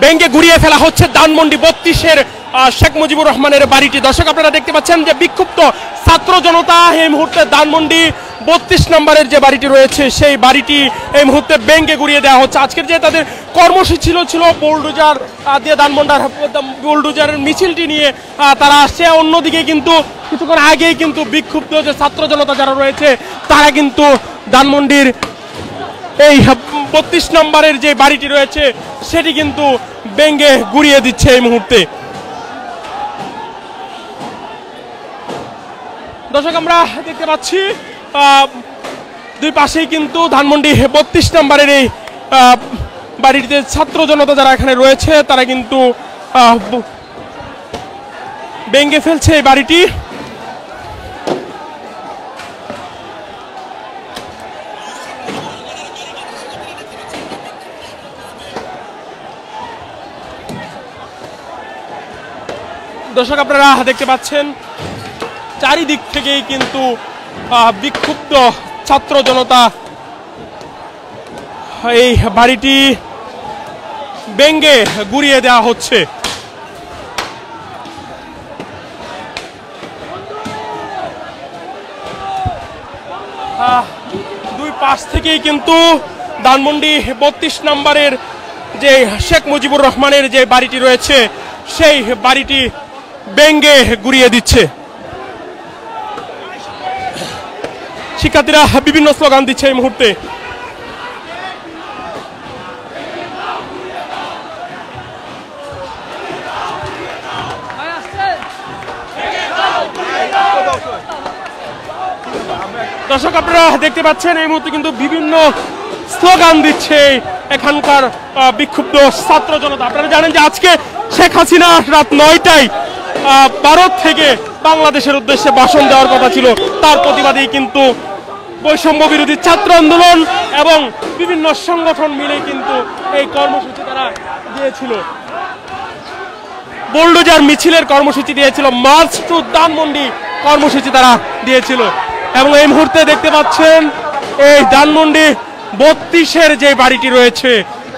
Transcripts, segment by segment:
ভেঙে গুড়িয়ে ফেলা হচ্ছে ধানমন্ডি 32-এর শেখ মুজিবুর রহমানের বাড়িটি। দর্শক আপনারা দেখতে পাচ্ছেন যে বিক্ষুব্ধ ছাত্র জনতা এই মুহূর্তে ধানমন্ডি 32 নম্বরের যে বাড়িটি রয়েছে সেই বাড়িটি এই মুহূর্তে ভেঙে গুড়িয়ে দেওয়া হচ্ছে। আজকের যে তাদের কর্মসূচি ছিল বুলডোজার দিয়ে ধানমন্ডার বুলডোজারের মিছিলটি নিয়ে তারা আসছে। অন্যদিকে কিন্তু কিছুক্ষণ আগেই কিন্তু বিক্ষুব্ধ যে ছাত্র জনতা যারা রয়েছে তারা কিন্তু ধানমন্ডির এই 32 নম্বরের যে বাড়িটি রয়েছে সেটি কিন্তু ভেঙে গুড়িয়ে দিচ্ছে এই মুহূর্তে। দর্শক আমরা দেখতে পাচ্ছি দুই পাশেই কিন্তু ধানমন্ডি 32 নম্বরের এই বাড়িটিতে ছাত্র জনতা যারা এখানে রয়েছে তারা কিন্তু ভেঙে ফেলছে এই বাড়িটি। দর্শক আপনারা দেখতে পাচ্ছেন চারিদিক থেকেই কিন্তু বিক্ষুব্ধ ছাত্র জনতা এই বাড়িটি ভেঙে গুড়িয়ে দেওয়া হচ্ছে। দুই পাশ থেকেই কিন্তু ধানমন্ডি 32 নম্বরের যে শেখ মুজিবুর রহমানের যে বাড়িটি রয়েছে সেই বাড়িটি ভেঙে গুড়িয়ে দিচ্ছে। শিক্ষার্থীরা বিভিন্ন স্লোগান দিচ্ছে এই মুহূর্তে। দর্শক আপনারা দেখতে পাচ্ছেন এই মুহূর্তে কিন্তু বিভিন্ন স্লোগান দিচ্ছে এখানকার বিক্ষুব্ধ ছাত্র জনতা। আপনারা জানেন যে আজকে শেখ হাসিনা রাত 9টায় ভারত থেকে বাংলাদেশের উদ্দেশ্যে ভাষণ দেওয়ার কথা ছিল, তার প্রতিবাদেই কিন্তু বৈষম্য বিরোধী ছাত্র আন্দোলন এবং বিভিন্ন সংগঠন মিলে কিন্তু এই কর্মসূচি তারা দিয়েছিল। বুলডোজার মিছিলের কর্মসূচি দিয়েছিল, মার্চ টু ধানমন্ডি কর্মসূচি তারা দিয়েছিল। এবং এই মুহূর্তে দেখতে পাচ্ছেন এই ধানমন্ডি 32-এর যে বাড়িটি রয়েছে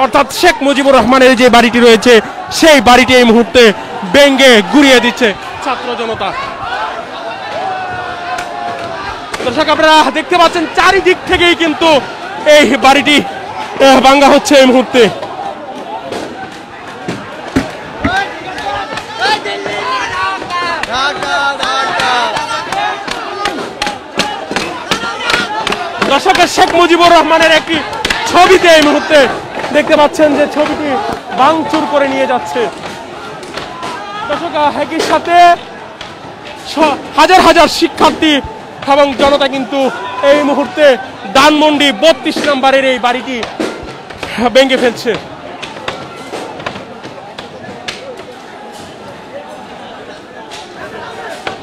অর্থাৎ শেখ মুজিবুর রহমানের যে বাড়িটি রয়েছে সেই বাড়িটি এই মুহূর্তে ভেঙে গুড়িয়ে দিচ্ছে ছাত্র জনতা। দর্শক আপনারা দেখতে পাচ্ছেন চারিদিক থেকেই কিন্তু এই বাড়িটি ভাঙা হচ্ছে এই মুহূর্তে। দর্শক শেখ মুজিবুর রহমানের একটি ছবিতে এই মুহূর্তে দেখতে পাচ্ছেন যে ছবিটি ভাঙচুর করে নিয়ে যাচ্ছে। দর্শক একই সাথে হাজার হাজার শিক্ষার্থী এবং জনতা কিন্তু এই মুহূর্তে ধানমন্ডি 32 নম্বরের এই বাড়িটি ভেঙে ফেলছে।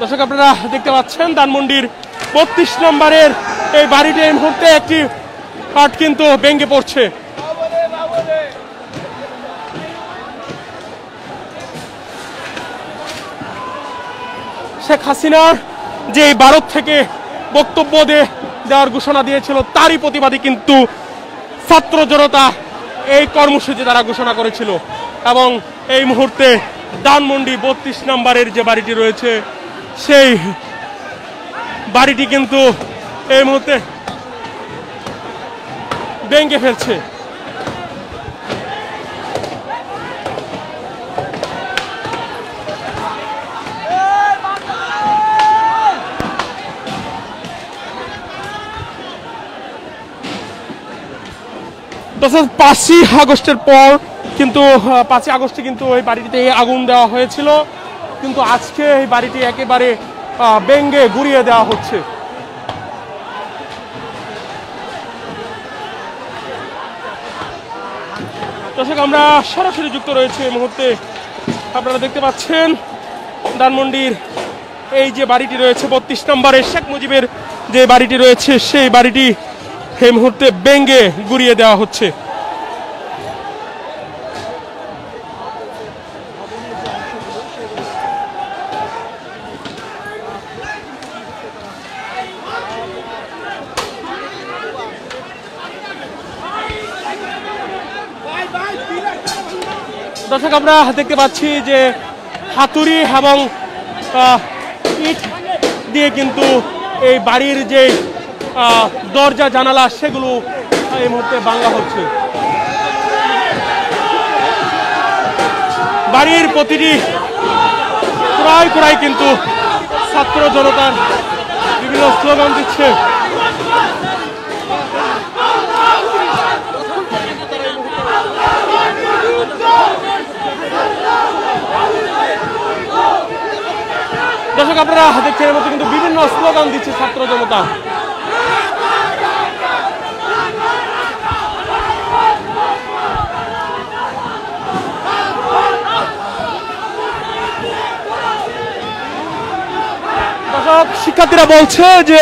দর্শক আপনারা দেখতে পাচ্ছেন ধানমন্ডির 32 নম্বরের এই বাড়িটি এই মুহূর্তে একটি পার্ট কিন্তু ভেঙে পড়ছে। শেখ হাসিনার যে ভারত থেকে বক্তব্য দেওয়ার ঘোষণা দিয়েছিল তারই প্রতিবাদে কিন্তু ছাত্র জনতা এই কর্মসূচি তারা ঘোষণা করেছিল। এবং এই মুহূর্তে ধানমন্ডি 32 নম্বরের যে বাড়িটি রয়েছে সেই বাড়িটি কিন্তু এই মুহূর্তে ভেঙে ফেলছে। তখন 5ই আগস্টের পর কিন্তু 5ই আগস্টে কিন্তু এই বাড়িটিতে আগুন দেওয়া হয়েছিল, কিন্তু আজকে এই বাড়িটি একেবারে ভেঙে গুড়িয়ে দেওয়া হচ্ছে। দর্শক আমরা সরাসরি যুক্ত রয়েছে এই মুহূর্তে। আপনারা দেখতে পাচ্ছেন ধানমন্ডির এই যে বাড়িটি রয়েছে 32 নম্বরের শেখ মুজিবের যে বাড়িটি রয়েছে সেই বাড়িটি এই মুহূর্তে ভেঙে গুড়িয়ে দেওয়া হচ্ছে। দর্শক আমরা দেখতে পাচ্ছি যে হাতুড়ি এবং ইট দিয়ে কিন্তু এই বাড়ির যে দরজা জানালা সেগুলো এই মুহূর্তে ভাঙা হচ্ছে। বাড়ির প্রতিটি কুড়ায় কুড়ায় কিন্তু ছাত্র জনতার বিভিন্ন স্লোগান দিচ্ছে। দর্শক আপনারা দেখছেন এর মধ্যে কিন্তু বিভিন্ন স্লোগান দিচ্ছে ছাত্র জনতা। দর্শক শিক্ষার্থীরা বলছে যে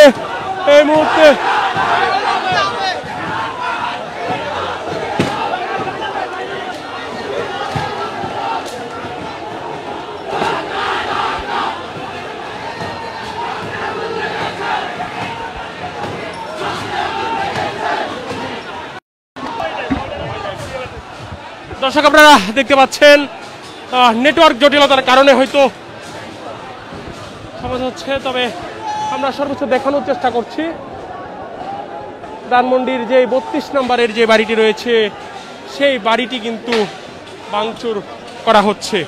এই মুহূর্তে দর্শক আপনারা দেখতে পাচ্ছেন নেটওয়ার্ক জটিলতার কারণে হয়তো সমস্যা হচ্ছে, তবে আমরা সর্বোচ্চ দেখানোর চেষ্টা করছি। ধানমন্ডির যে 32 নম্বরের যে বাড়িটি রয়েছে সেই বাড়িটি কিন্তু ভাঙচুর করা হচ্ছে।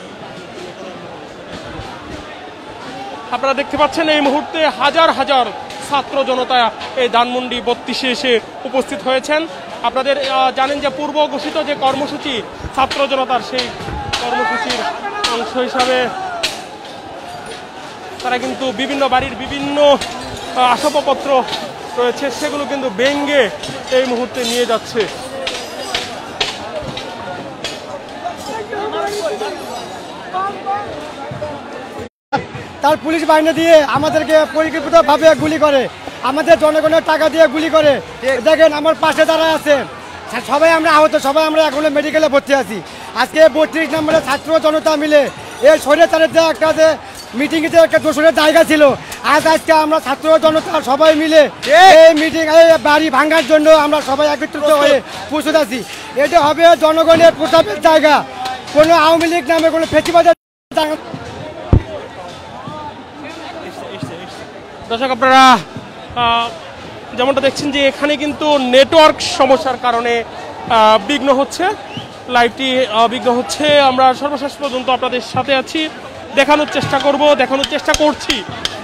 আপনারা দেখতে পাচ্ছেন এই মুহূর্তে হাজার হাজার ছাত্র জনতা এই ধানমন্ডি 32-এ এসে উপস্থিত হয়েছেন। আপনাদের জানেন যে পূর্ব ঘোষিত যে কর্মসূচি ছাত্র জনতার, সেই কর্মসূচির অংশ হিসাবে তারা কিন্তু বিভিন্ন বাড়ির বিভিন্ন আসবাবপত্র রয়েছে সেগুলো কিন্তু ভেঙে এই মুহূর্তে নিয়ে যাচ্ছে। তার পুলিশ বাহিনী দিয়ে আমাদেরকে পরিকল্পিতভাবে গুলি করে, আমাদের জনগণের টাকা দিয়ে গুলি করে। দেখেন আমার পাশে যারা আছে সবাই আমরা আহত, সবাই আমরা এখন মেডিকেলে ভর্তি আছি। আজকে 32 নম্বরের ছাত্র জনতা মিলে এই স্বৈরাচারের যে একটা যে মিটিংয়ে যে একটা দোষরের জায়গা ছিল, আজকে আমরা ছাত্র জনতা সবাই মিলে এই মিটিং এই বাড়ি ভাঙার জন্য আমরা সবাই একত্রিত হয়ে প্রস্তুত আছি। এটা হবে জনগণের প্রতাপের জায়গা, কোনো আওয়ামী লীগ নামে কোনো ফেসিবাদের জায়গা। দর্শক আপনারা যেমনটা দেখছেন যে এখানে কিন্তু নেটওয়ার্ক সমস্যার কারণে বিঘ্ন হচ্ছে, লাইভটি বিঘ্ন হচ্ছে। আমরা সর্বশেষ পর্যন্ত আপনাদের সাথে আছি, দেখানোর চেষ্টা করছি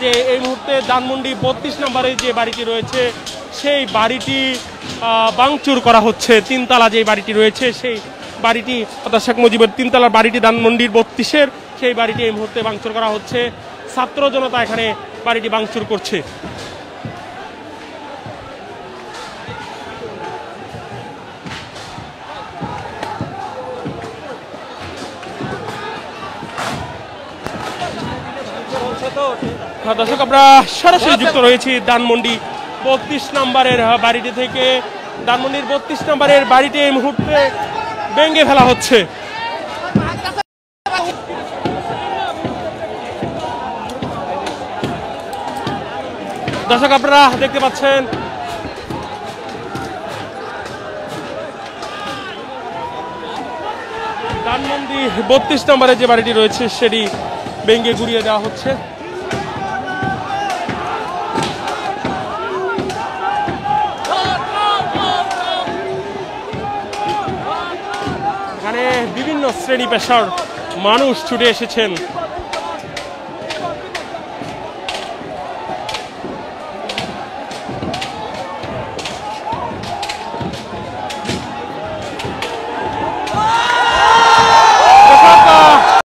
যে এই মুহূর্তে ধানমন্ডি 32 নম্বরে যে বাড়িটি রয়েছে সেই বাড়িটি ভাঙচুর করা হচ্ছে। 3 তলা যে বাড়িটি রয়েছে সেই বাড়িটি অর্থাৎ শেখ মুজিবের 3 তলার বাড়িটি ধানমন্ডির 32-এর সেই বাড়িটি এই মুহূর্তে ভাঙচুর করা হচ্ছে। ছাত্র জনতা এখানে বাড়িটি ভাঙচুর করছে। দর্শক আমরা সরাসরি যুক্ত রয়েছি ধানমন্ডি 32 নম্বরের বাড়িটি থেকে। ধানমন্ডির 32 নম্বরের বাড়িটি এই মুহূর্তে ভেঙে ফেলা হচ্ছে। দর্শক আপনারা দেখতে পাচ্ছেন ধানমন্ডি 32 নম্বরে যে বাড়িটি রয়েছে সেটি ভেঙে গুড়িয়ে দেওয়া হচ্ছে। এখানে বিভিন্ন শ্রেণী পেশার মানুষ ছুটে এসেছেন